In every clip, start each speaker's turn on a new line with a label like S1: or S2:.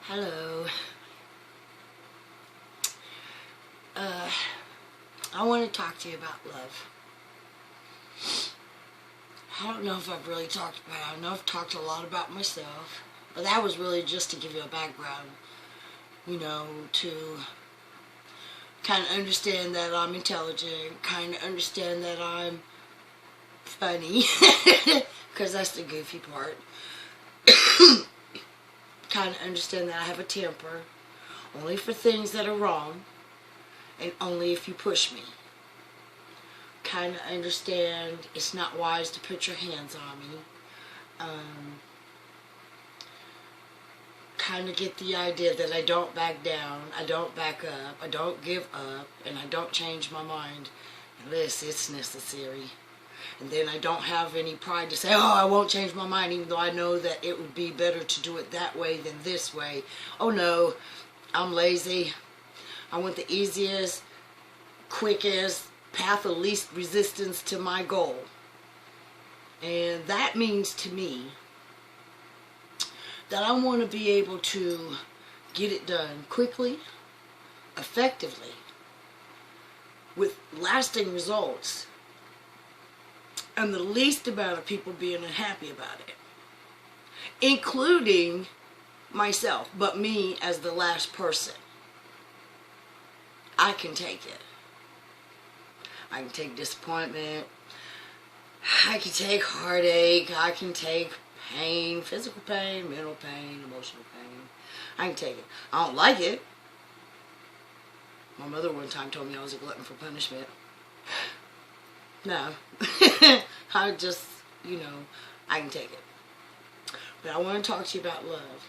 S1: Hello. I want to talk to you about love. I don't know if I've really talked about it. I know I've talked a lot about myself, but that was really just to give you a background, to kind of understand that I'm intelligent, kind of understand that I'm funny, because that's the goofy part. Kind of understand that I have a temper, only for things that are wrong, and only if you push me. Kind of understand it's not wise to put your hands on me. Kind of get the idea that I don't back down, I don't back up, I don't give up, and I don't change my mind unless it's necessary. And then I don't have any pride to say, oh, I won't change my mind, even though I know that it would be better to do it that way than this way. Oh no, I'm lazy. I want the easiest, quickest path of least resistance to my goal. And that means to me that I want to be able to get it done quickly, effectively, with lasting results, and the least amount of people being unhappy about it, including myself, but me as the last person. I can take it. I can take disappointment, I can take heartache, I can take pain, physical pain, mental pain, emotional pain. I can take it. I don't like it. My mother one time told me I was a glutton for punishment. No. I just, I can take it. But I want to talk to you about love.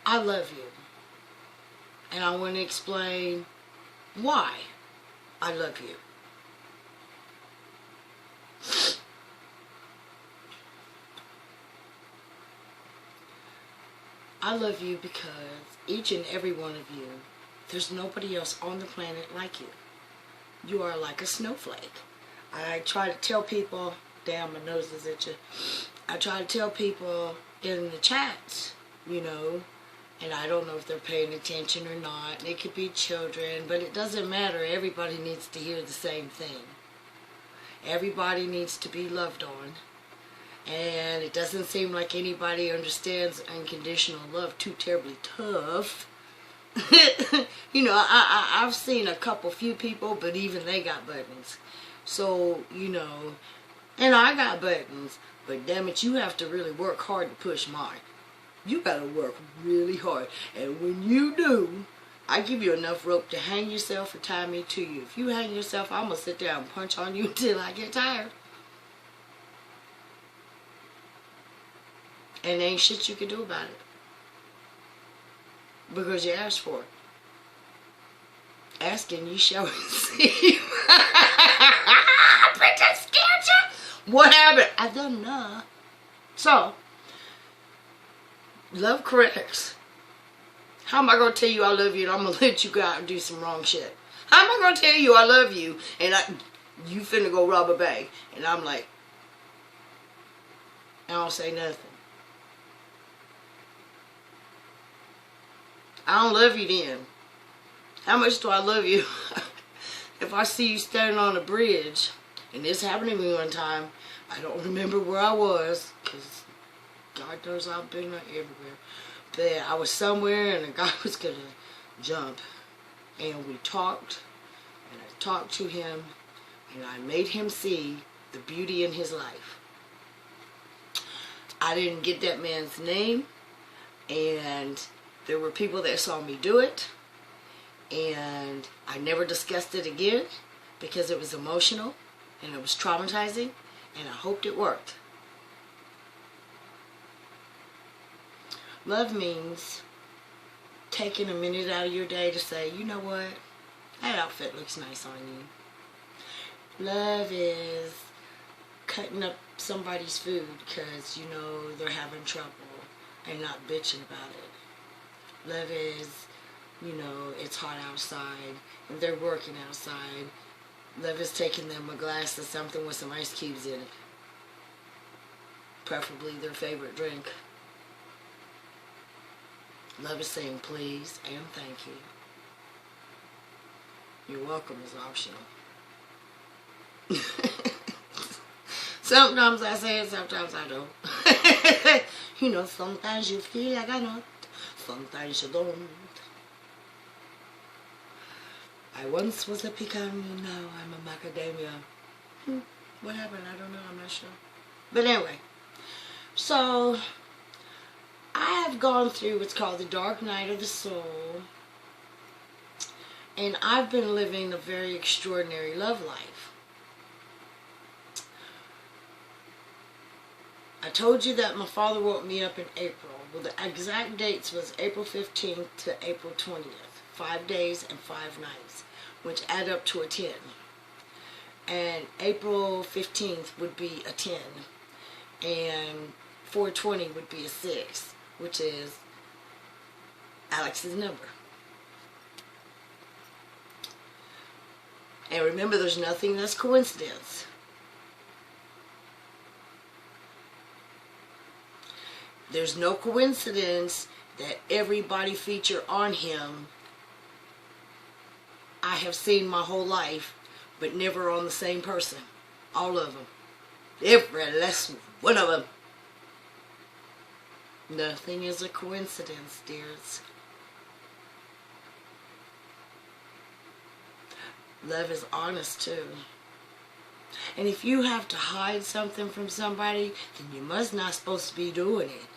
S1: I love you. And I want to explain why I love you. I love you because each and every one of you, there's nobody else on the planet like you. You are like a snowflake. I try to tell people, damn, my nose is itching. I try to tell people in the chats, and I don't know if they're paying attention or not. It could be children, but it doesn't matter. Everybody needs to hear the same thing. Everybody needs to be loved on. And it doesn't seem like anybody understands unconditional love too terribly tough. I've seen a few people, but even they got buttons. So, and I got buttons, but damn it, you have to really work hard to push mine. You gotta work really hard. And when you do, I give you enough rope to hang yourself or tie me to you. If you hang yourself, I'm gonna sit there and punch on you until I get tired. And there ain't shit you can do about it. Because you asked for it. Asking, you shall receive. Princess Scared. What happened? I don't know. So, love corrects. How am I going to tell you I love you and I'm going to let you go out and do some wrong shit? How am I going to tell you I love you and you finna go rob a bank? And I'm like, I don't say nothing. I don't love you then. How much do I love you? If I see you standing on a bridge, and this happened to me one time, I don't remember where I was, because God knows I've been everywhere. But I was somewhere and a guy was going to jump. And we talked, and I talked to him, and I made him see the beauty in his life. I didn't get that man's name, and there were people that saw me do it, and I never discussed it again because it was emotional and it was traumatizing, and I hoped it worked. Love means taking a minute out of your day to say, you know what, that outfit looks nice on you. Love is cutting up somebody's food because they're having trouble and not bitching about it. Love is, it's hot outside and they're working outside. Love is taking them a glass of something with some ice cubes in it. preferably their favorite drink. Love is saying please and thank you. You're welcome is optional. Sometimes I say it, sometimes I don't. You know, sometimes you feel like I know, sometimes you don't. I once was a pecan, now I'm a macadamia. What happened? I don't know, I'm not sure. But anyway, so I have gone through what's called the dark night of the soul. And I've been living a very extraordinary love life. I told you that my father woke me up in April. Well, the exact dates was April 15th to April 20th. 5 days and 5 nights, which add up to a 10. And April 15th would be a 10. And 420 would be a 6, which is Alex's number. And remember, there's nothing that's coincidence. There's no coincidence that every body feature on him I have seen my whole life, but never on the same person. All of them. Every last one of them. Nothing is a coincidence, dears. Love is honest too. And if you have to hide something from somebody, then you must not supposed to be doing it.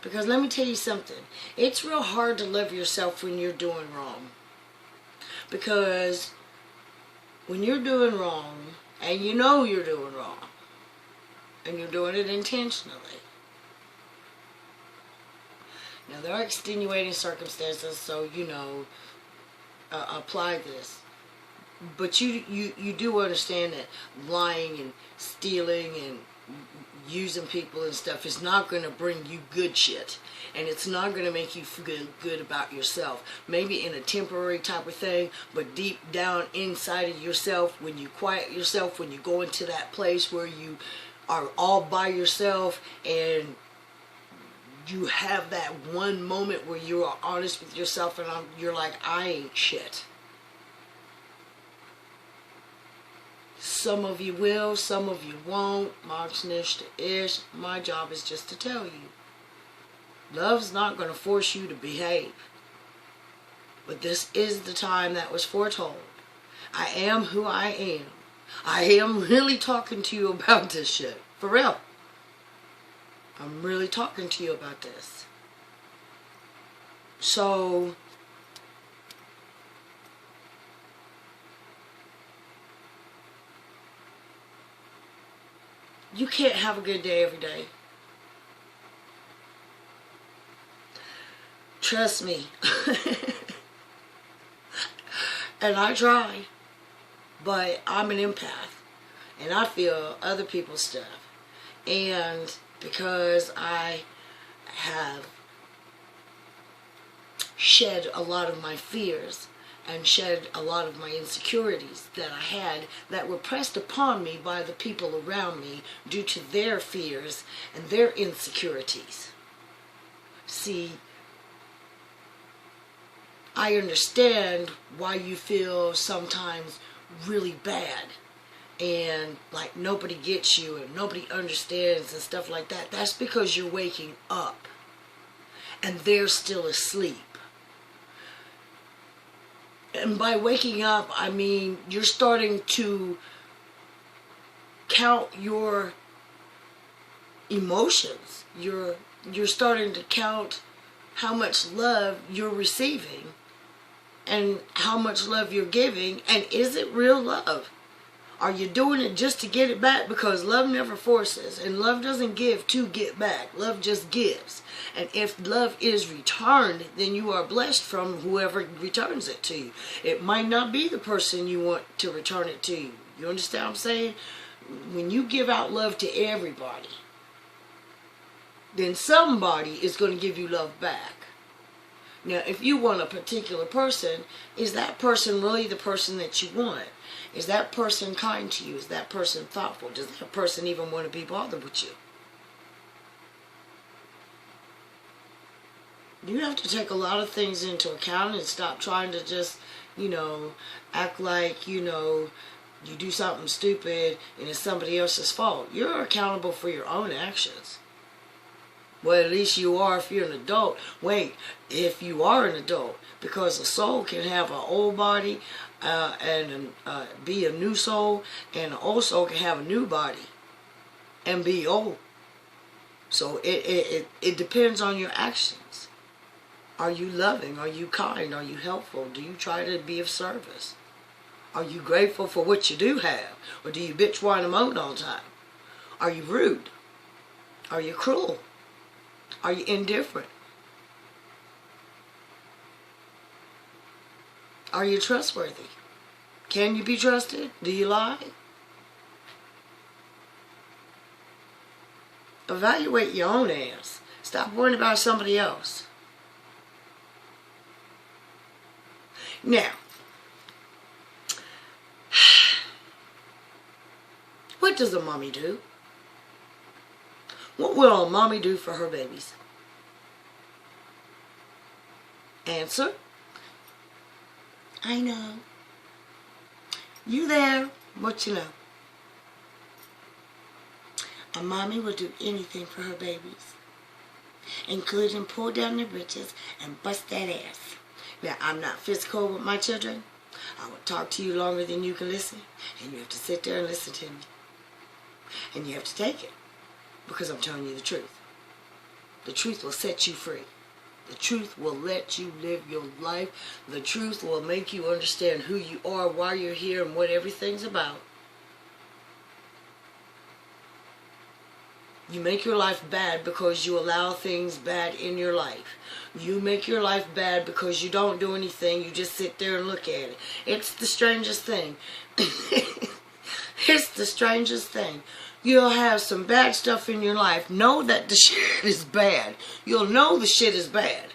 S1: Because let me tell you something. It's real hard to love yourself when you're doing wrong. Because when you're doing wrong, and you know you're doing wrong, and you're doing it intentionally. Now there are extenuating circumstances, so you know, apply this. But you do understand that lying and stealing and using people and stuff is not going to bring you good shit. And it's not going to make you feel good about yourself. Maybe in a temporary type of thing, but deep down inside of yourself, when you quiet yourself, when you go into that place where you are all by yourself and you have that one moment where you are honest with yourself and you're like, I ain't shit. Some of you will, some of you won't. Mark's nicht ish. My job is just to tell you. Love's not going to force you to behave. But this is the time that was foretold. I am who I am. I am really talking to you about this shit. For real. I'm really talking to you about this. So you can't have a good day every day. Trust me. And I try. But I'm an empath. And I feel other people's stuff. And because I have shed a lot of my fears and shed a lot of my insecurities that I had that were pressed upon me by the people around me due to their fears and their insecurities. See, I understand why you feel sometimes really bad and like nobody gets you and nobody understands and stuff like that. That's because you're waking up and they're still asleep. And by waking up, I mean you're starting to count your emotions. You're starting to count how much love you're receiving and how much love you're giving, and is it real love? Are you doing it just to get it back? Because love never forces, and love doesn't give to get back. Love just gives. And if love is returned, then you are blessed from whoever returns it to you. It might not be the person you want to return it to you. You understand what I'm saying? When you give out love to everybody, then somebody is going to give you love back. Now, if you want a particular person, is that person really the person that you want? Is that person kind to you? Is that person thoughtful? Does that person even want to be bothered with you? You have to take a lot of things into account and stop trying to just, act like, you do something stupid and it's somebody else's fault. You're accountable for your own actions. Well, at least you are if you're an adult. Wait, if you are an adult, because a soul can have an old body and be a new soul, and an old soul can have a new body and be old. So it depends on your actions. Are you loving? Are you kind? Are you helpful? Do you try to be of service? Are you grateful for what you do have? Or do you bitch, whine, and moan all the time? Are you rude? Are you cruel? Are you indifferent? Are you trustworthy? Can you be trusted? Do you lie? Evaluate your own ass. Stop worrying about somebody else. Now, what does a mommy do? What will a mommy do for her babies? Answer: I know. You there? What you know? A mommy will do anything for her babies, including pull down their britches and bust that ass. Now, I'm not physical with my children. I will talk to you longer than you can listen, and you have to sit there and listen to me. And you have to take it, because I'm telling you the truth. The truth will set you free. The truth will let you live your life. The truth will make you understand who you are, why you're here, and what everything's about. You make your life bad because you allow things bad in your life. You make your life bad because you don't do anything. You just sit there and look at it. It's the strangest thing. It's the strangest thing. You'll have some bad stuff in your life. Know that the shit is bad. You'll know the shit is bad.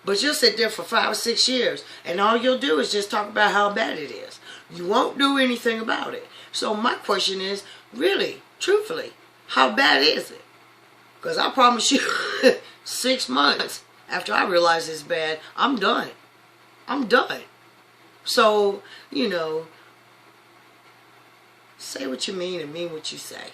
S1: But you'll sit there for 5 or 6 years, and all you'll do is just talk about how bad it is. You won't do anything about it. So my question is, really, truthfully, how bad is it? Because I promise you, 6 months after I realize it's bad, I'm done. I'm done. So, say what you mean and mean what you say.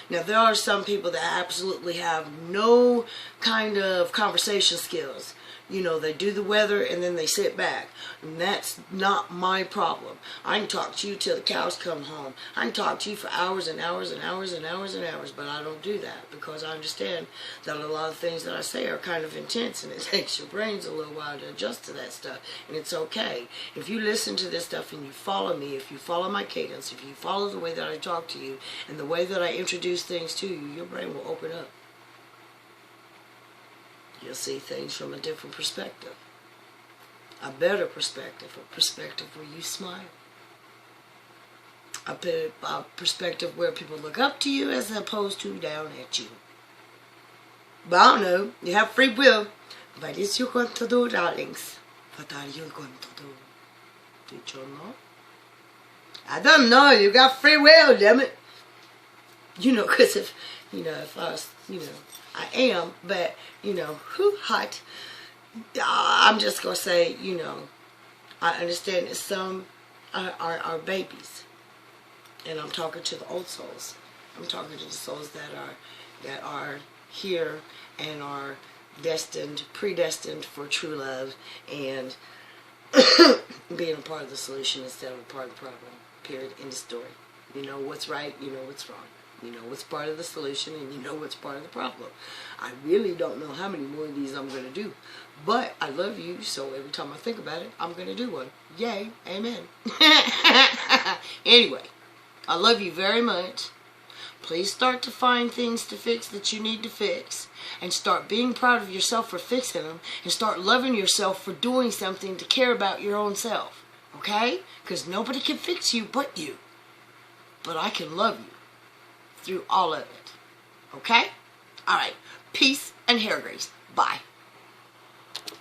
S1: Now, there are some people that absolutely have no kind of conversation skills. They do the weather and then they sit back. And that's not my problem. I can talk to you till the cows come home. I can talk to you for hours and hours and hours and hours and hours, but I don't do that because I understand that a lot of things that I say are kind of intense, and it takes your brains a little while to adjust to that stuff, and it's okay. If you listen to this stuff and you follow me, if you follow my cadence, if you follow the way that I talk to you and the way that I introduce things to you, your brain will open up. You'll see things from a different perspective. A better perspective. A perspective where you smile. A perspective where people look up to you as opposed to down at you. But I don't know. You have free will. What is you going to do, darlings? What are you going to do? Did you know? I don't know. You got free will, damn it. Because if I was, I am, but, hot. I'm just going to say, I understand that some are babies. And I'm talking to the old souls. I'm talking to the souls that are here and are predestined for true love and being a part of the solution instead of a part of the problem. Period. End of story. You know what's right, you know what's wrong. You know what's part of the solution, and you know what's part of the problem. I really don't know how many more of these I'm going to do. But I love you, so every time I think about it, I'm going to do one. Yay. Amen. Anyway, I love you very much. Please start to find things to fix that you need to fix. And start being proud of yourself for fixing them. And start loving yourself for doing something to care about your own self. Okay? Because nobody can fix you but you. But I can love you through all of it. Okay? Alright. Peace and hair grease. Bye.